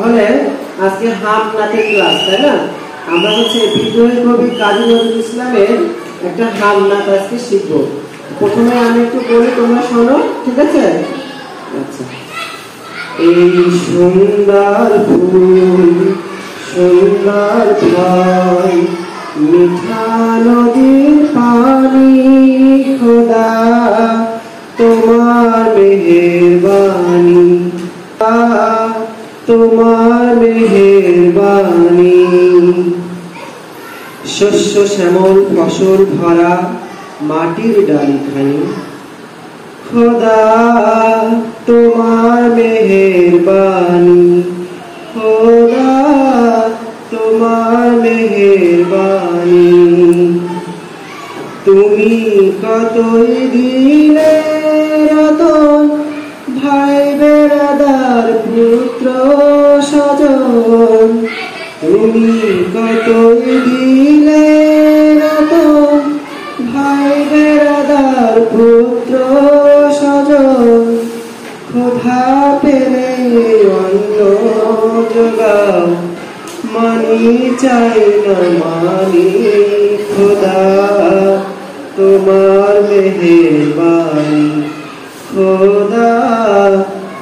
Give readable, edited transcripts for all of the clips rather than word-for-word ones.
তাহলে আজকে হাফ নাচের ক্লাস, তাই না? আমরা হচ্ছে বিদ্রোহী কবি কাজী নজরুল ইসলামের একটা হাফ নাচ আজকে শিখবো। প্রথমে আমি একটু বলি, তোমরা শোনো, ঠিক আছে? আচ্ছা। এই সুন্দর ফুল, সুন্দর ফল, মিঠা নদীর পানি, খোদা তোমার মেহেরবানি, তোমার মেহেরবানি। শস্য শ্যামল ফসল ভরা মাটির ডালিখানি, খোদা তোমার মেহেরবানি, খোদা তোমার মেহেরবানি। তুমি কতই দিলে রতন, ভাই বেড়াদার পুত্র স্বজন। তুমি কতই দিলে রতন, ভাই বেড়াদার পুত্র স্বজন। ক্ষুধা পেলে অন্ন জোগাও, মানি চাই না মানি, খোদা তোমার মেহেরবানি, খোদা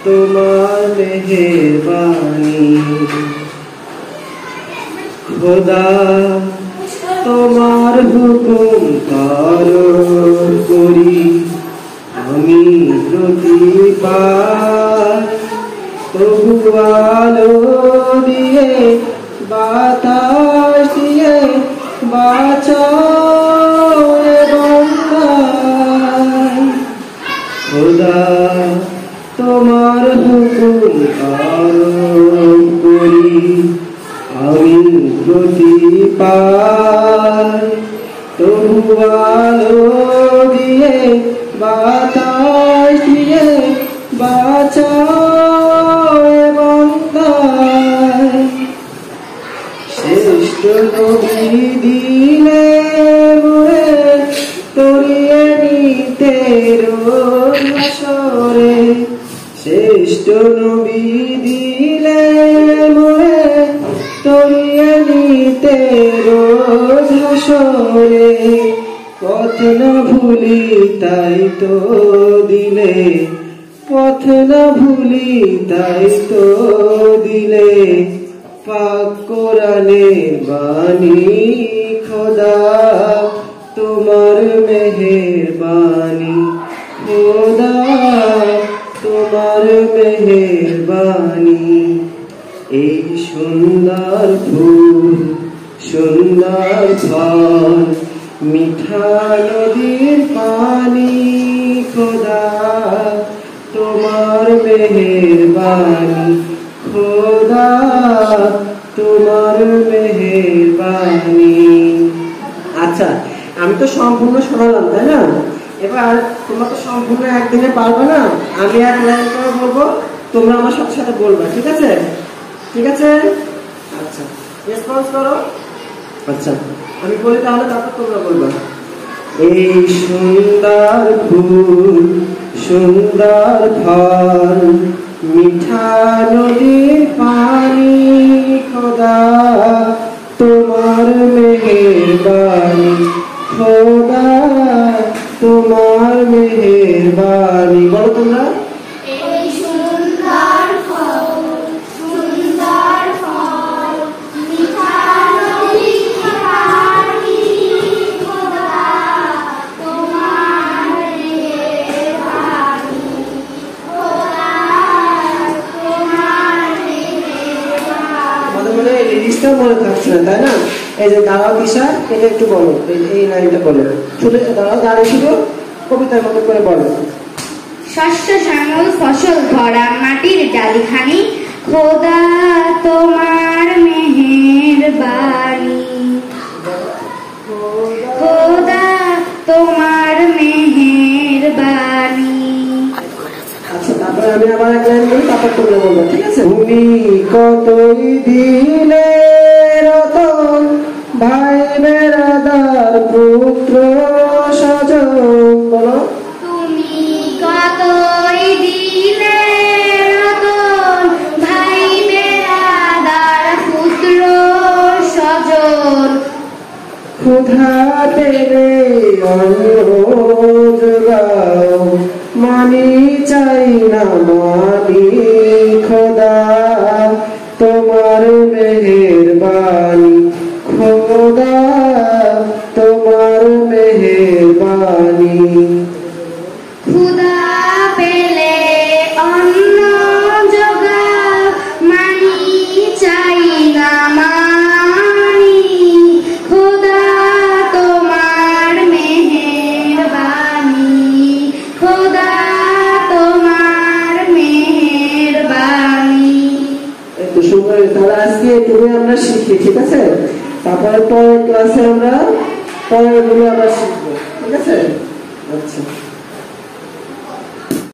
তোমার মেহেরবানি। খোদা তোমার হুকুম পালন করি আমি প্রতিবার, তবু আলো দিয়ে বাতাস দিয়ে বাঁচাও বন্দায়। খোদা তোমার হুকুম পালন করি আমি প্রতিবার, তবু আলো দিয়ে বাতাস দিয়ে বাঁচাও বন্দায়। শ্রেষ্ঠ নবী দিলে মোরে তরিয়ে নিতে রোজ হাসরে, শ্রেষ্ঠ নবী দিলে মোরে তরিয়ে নিতে রোজ হাসরে। পথ না ভুলি তাই তো দিলে, পথ না ভুলি তাই তো দিলে পাক কোরআনের বাণী, খোদা তোমার মেহেরবানি, খোদা তোমার মেহেরবানি। এই সুন্দর ফুল, সুন্দর ফল, মিঠা নদীর পানি, খোদা তোমার মেহেরবানি, খোদা তোমার মেহেরবানি। আচ্ছা, আমি তো সম্পূর্ণ শোনালাম, তাই না? এবার তোমরা তো সম্পূর্ণ একদিনে পারবে না। আমি এক লাইন করে বলবো, তোমরা আমার সাথে সাথে বলবা, ঠিক আছে? ঠিক আছে? আচ্ছা, রেসপন্স করো। আচ্ছা, আমি বলি তাহলে, তারপর তোমরা বলবা। এই সুন্দর ফুল, সুন্দর ফল, মিঠা নদীর পানি, খোদা তোমার মেহেরবানি, খোদা তোমার মেহেরবানি। বলো তোমরা। মনে থাকছে না, তাই না? এই যে দাঁড়াও দিশা, এটা একটু বলো, এই লাইনটা বলো, শুধু দাঁড়াও, দাঁড়িয়ে শুধু কবিতার মতো করে বলো। শস্য শ্যামল ফসল ভরা মাটির ডালিখানি, খোদা তোমার মেহেরবানি, খোদা তোমার মেহেরবানি। আচ্ছা, তারপরে আমি আবার এক লাইন বলি, তারপর তোমরা বলবো, ঠিক আছে? তুমি কতই দিলে রতন, ভাই বেড়াদার পুত্র স্বজন। বলো। তুমি কতই দিলে রতন, ভাই বেড়া পেলে অন্ন যোগাও, মানি চাই না মানি খোদা তোমার মেহেরবানি, খোদা তোমার মেহেরবানি। খুদা পেলে অন্ন জোগাও, মানি চাই না মানি খোদা তোমার মেহেরবানি, খোদা তোমার মেহেরবানি। একটু সুন্দর। তাহলে আজকে তুমি আমরা শিখি, ঠিক আছে? তারপরে পরের ক্লাসে আমরা পরের গুলো আমরা শিখবো, ঠিক আছে? আচ্ছা।